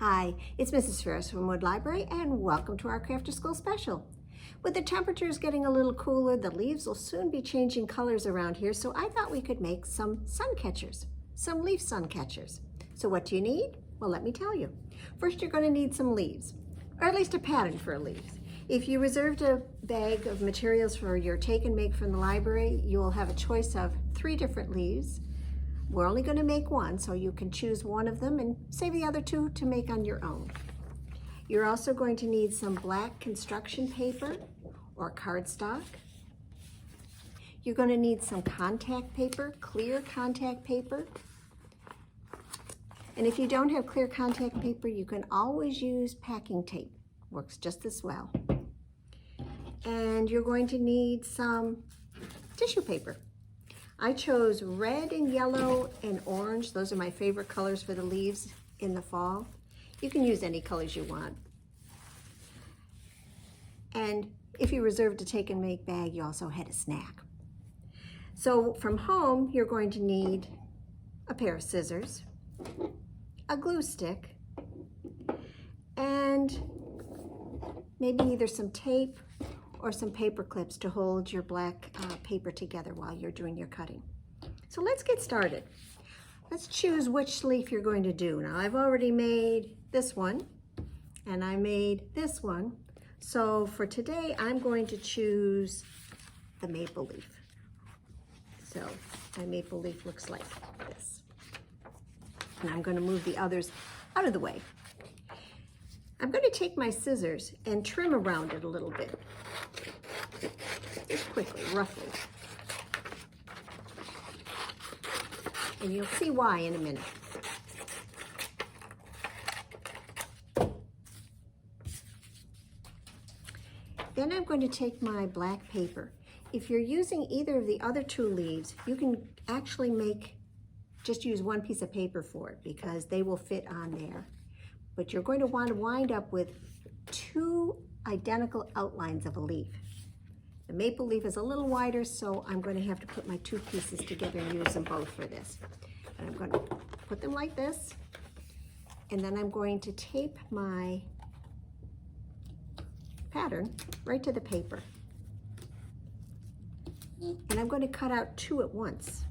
Hi, it's Mrs. Ferris from Wood Library and welcome to our Craft to School special. With the temperatures getting a little cooler, the leaves will soon be changing colors around here, so I thought we could make some sun catchers, some leaf sun catchers. So what do you need? Well, let me tell you. First, you're going to need some leaves, or at least a pattern for leaves. If you reserved a bag of materials for your take and make from the library, you will have a choice of 3 different leaves. We're only going to make one, so you can choose one of them and save the other 2 to make on your own. You're also going to need some black construction paper or cardstock. You're going to need some contact paper, clear contact paper. And if you don't have clear contact paper, you can always use packing tape. Works just as well. And you're going to need some tissue paper. I chose red and yellow and orange. Those are my favorite colors for the leaves in the fall. You can use any colors you want. And if you reserved a take and make bag, you also had a snack. So from home, you're going to need a pair of scissors, a glue stick, and maybe either some tape or some paper clips to hold your black paper together while you're doing your cutting. So let's get started. Let's choose which leaf you're going to do. Now I've already made this one and I made this one. So for today, I'm going to choose the maple leaf. So my maple leaf looks like this. And I'm going to move the others out of the way. I'm going to take my scissors and trim around it a little bit. Just quickly, roughly. And you'll see why in a minute. Then I'm going to take my black paper. If you're using either of the other 2 leaves, you can actually just use one piece of paper for it because they will fit on there. But you're going to want to wind up with 2 identical outlines of a leaf. The maple leaf is a little wider, so I'm going to have to put my 2 pieces together and use them both for this. And I'm going to put them like this, and then I'm going to tape my pattern right to the paper. And I'm going to cut out 2 at once,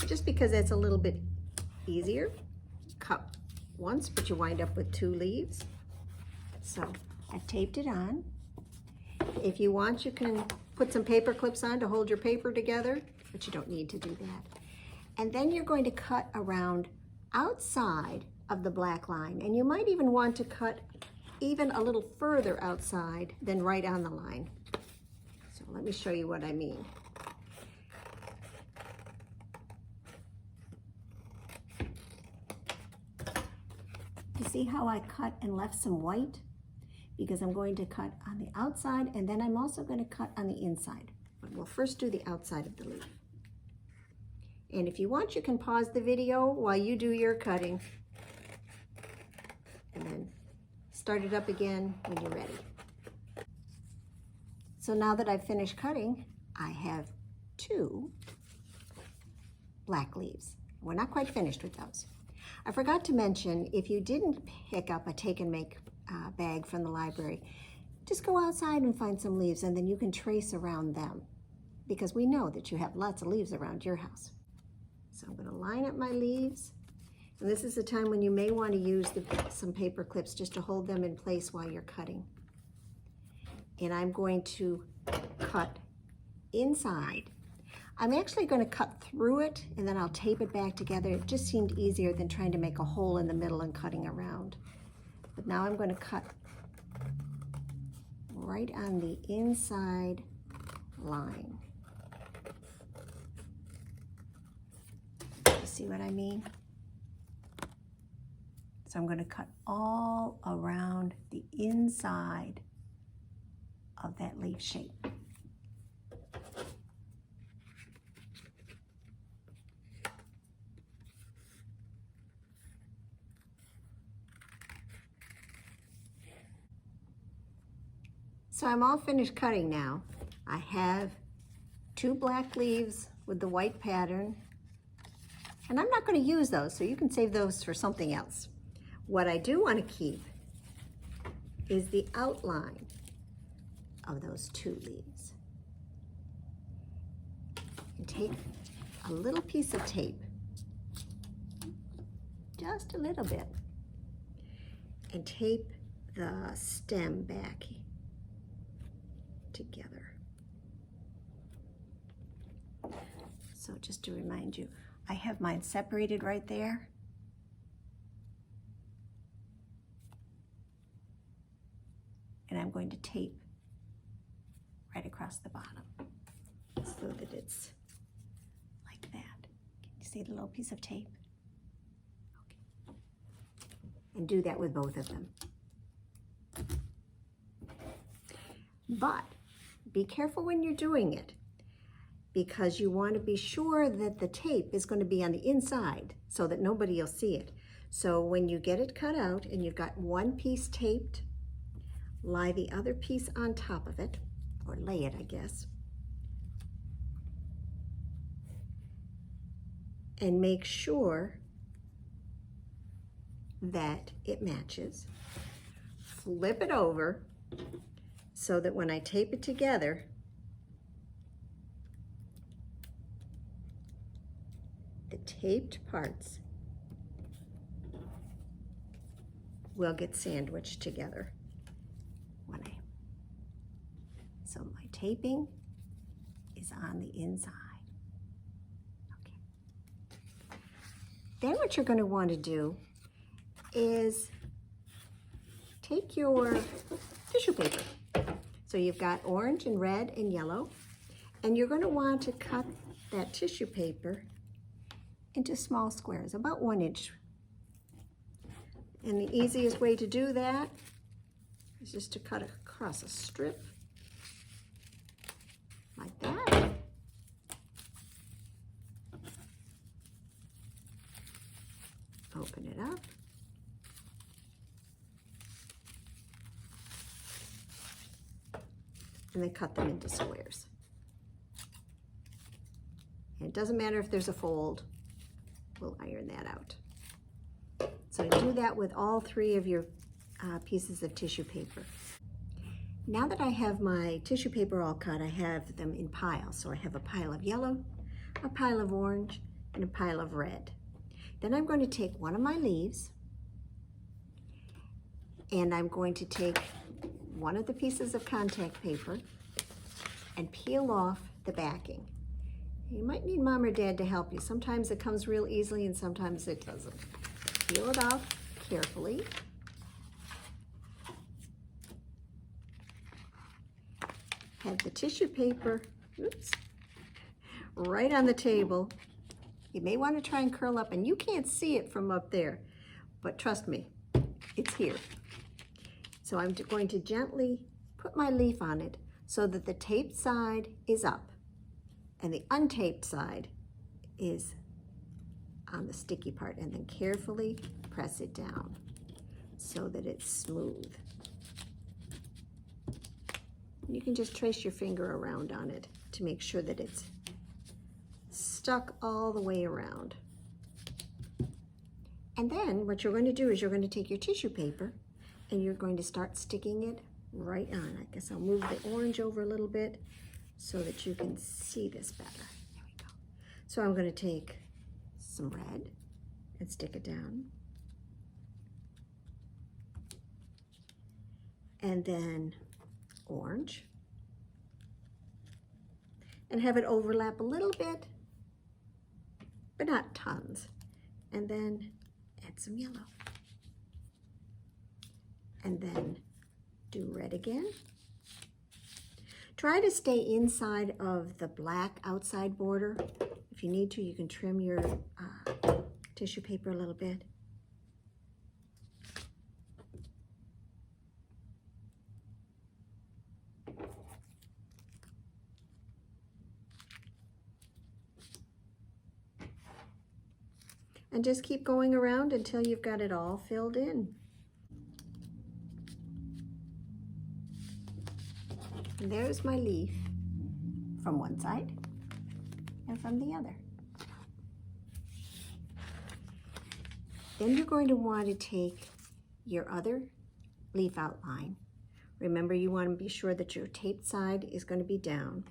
just because it's a little bit easier. Cut once, but you wind up with 2 leaves. So I've taped it on. If you want, you can put some paper clips on to hold your paper together, but you don't need to do that. And then you're going to cut around outside of the black line, and you might even want to cut even a little further outside than right on the line. So let me show you what I mean. You see how I cut and left some white? Because I'm going to cut on the outside and then I'm also going to cut on the inside. But we'll first do the outside of the leaf. And if you want, you can pause the video while you do your cutting and then start it up again when you're ready. So now that I've finished cutting, I have 2 black leaves. We're not quite finished with those. I forgot to mention, if you didn't pick up a take and make bag from the library, just go outside and find some leaves and then you can trace around them because we know that you have lots of leaves around your house. So I'm going to line up my leaves, and this is the time when you may want to use some paper clips just to hold them in place while you're cutting. And I'm going to cut inside. I'm actually going to cut through it and then I'll tape it back together. It just seemed easier than trying to make a hole in the middle and cutting around. But now I'm going to cut right on the inside line. You see what I mean? So I'm going to cut all around the inside of that leaf shape. So I'm all finished cutting now. I have 2 black leaves with the white pattern, and I'm not going to use those, so you can save those for something else. What I do want to keep is the outline of those 2 leaves. And take a little piece of tape, just a little bit, and tape the stem back together. So just to remind you, I have mine separated right there. And I'm going to tape right across the bottom so that it's like that. Can you see the little piece of tape? Okay. And do that with both of them. But be careful when you're doing it, because you want to be sure that the tape is going to be on the inside so that nobody will see it. So when you get it cut out and you've got one piece taped, lie the other piece on top of it, or lay it, I guess, and make sure that it matches. Flip it over so that when I tape it together, the taped parts will get sandwiched together. So my taping is on the inside. Okay. Then what you're going to want to do is take your tissue paper. So you've got orange and red and yellow, and you're going to want to cut that tissue paper into small squares, about 1 inch. And the easiest way to do that is just to cut across a strip like that. Open it up. And then cut them into squares. And it doesn't matter if there's a fold, we'll iron that out. So do that with all 3 of your pieces of tissue paper. Now that I have my tissue paper all cut, I have them in piles. So I have a pile of yellow, a pile of orange, and a pile of red. Then I'm going to take one of my leaves, and I'm going to take one of the pieces of contact paper and peel off the backing. You might need Mom or Dad to help you. Sometimes it comes real easily and sometimes it doesn't. Peel it off carefully. Have the tissue paper, right on the table. You may want to try and curl up, and you can't see it from up there, but trust me, it's here. So I'm going to gently put my leaf on it so that the taped side is up and the untaped side is on the sticky part, and then carefully press it down so that it's smooth. You can just trace your finger around on it to make sure that it's stuck all the way around. And then what you're going to do is you're going to take your tissue paper and you're going to start sticking it right on. I guess I'll move the orange over a little bit so that you can see this better. There we go. So I'm going to take some red and stick it down. And then orange, and have it overlap a little bit, but not tons. And then add some yellow. And then do red again. Try to stay inside of the black outside border. If you need to, you can trim your tissue paper a little bit. And just keep going around until you've got it all filled in. And there's my leaf from one side and from the other. Then you're going to want to take your other leaf outline. Remember, you want to be sure that your taped side is going to be down.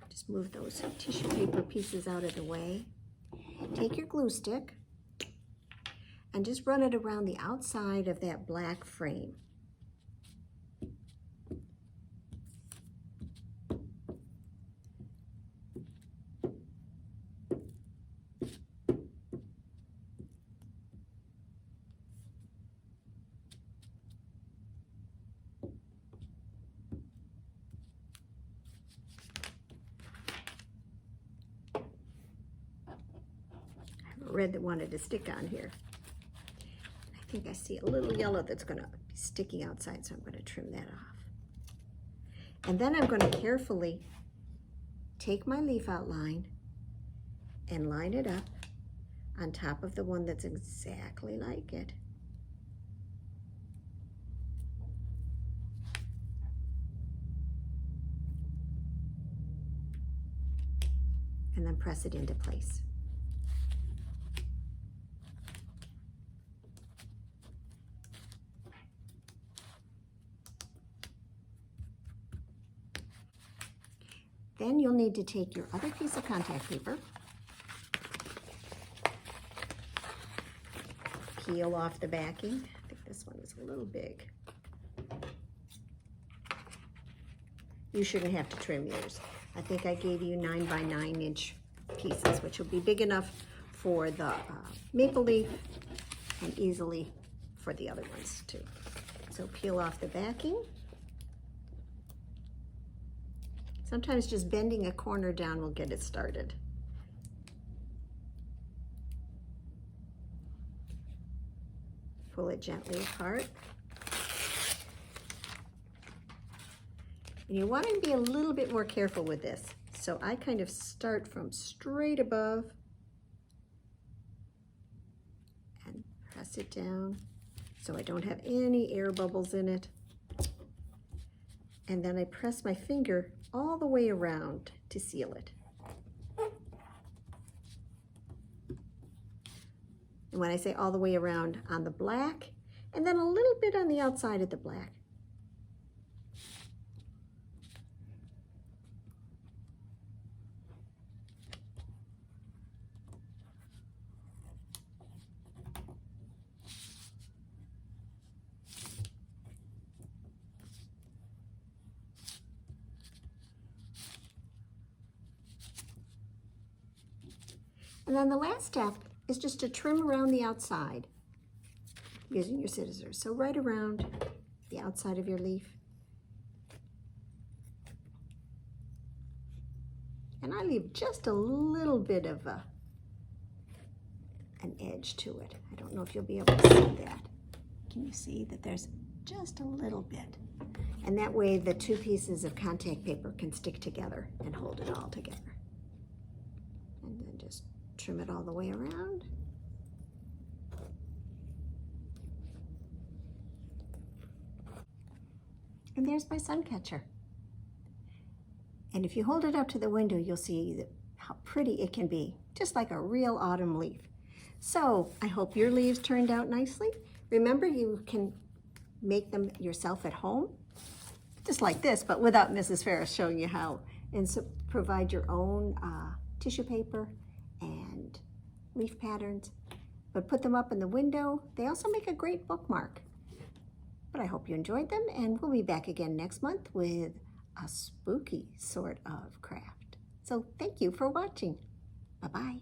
Just move those tissue paper pieces out of the way. Take your glue stick and just run it around the outside of that black frame. Red that wanted to stick on here. I think I see a little yellow that's going to be sticking outside, so I'm going to trim that off. And then I'm going to carefully take my leaf outline and line it up on top of the one that's exactly like it. And then press it into place. Then you'll need to take your other piece of contact paper, peel off the backing. I think this one is a little big. You shouldn't have to trim yours. I think I gave you 9 by 9 inch pieces, which will be big enough for the maple leaf and easily for the other ones too. So peel off the backing. Sometimes just bending a corner down will get it started. Pull it gently apart. And you want to be a little bit more careful with this. So I kind of start from straight above and press it down so I don't have any air bubbles in it. And then I press my finger all the way around to seal it. And when I say all the way around, on the black, and then a little bit on the outside of the black. And then the last step is just to trim around the outside using your scissors. So right around the outside of your leaf. And I leave just a little bit of an edge to it. I don't know if you'll be able to see that. Can you see that there's just a little bit? And that way the two pieces of contact paper can stick together and hold it all together. And then just trim it all the way around. And there's my sun catcher. And if you hold it up to the window, you'll see how pretty it can be, just like a real autumn leaf. So I hope your leaves turned out nicely. Remember, you can make them yourself at home, just like this, but without Mrs. Ferris showing you how. And so provide your own tissue paper and leaf patterns, but put them up in the window. They also make a great bookmark. But I hope you enjoyed them, and we'll be back again next month with a spooky sort of craft. So thank you for watching. Bye-bye.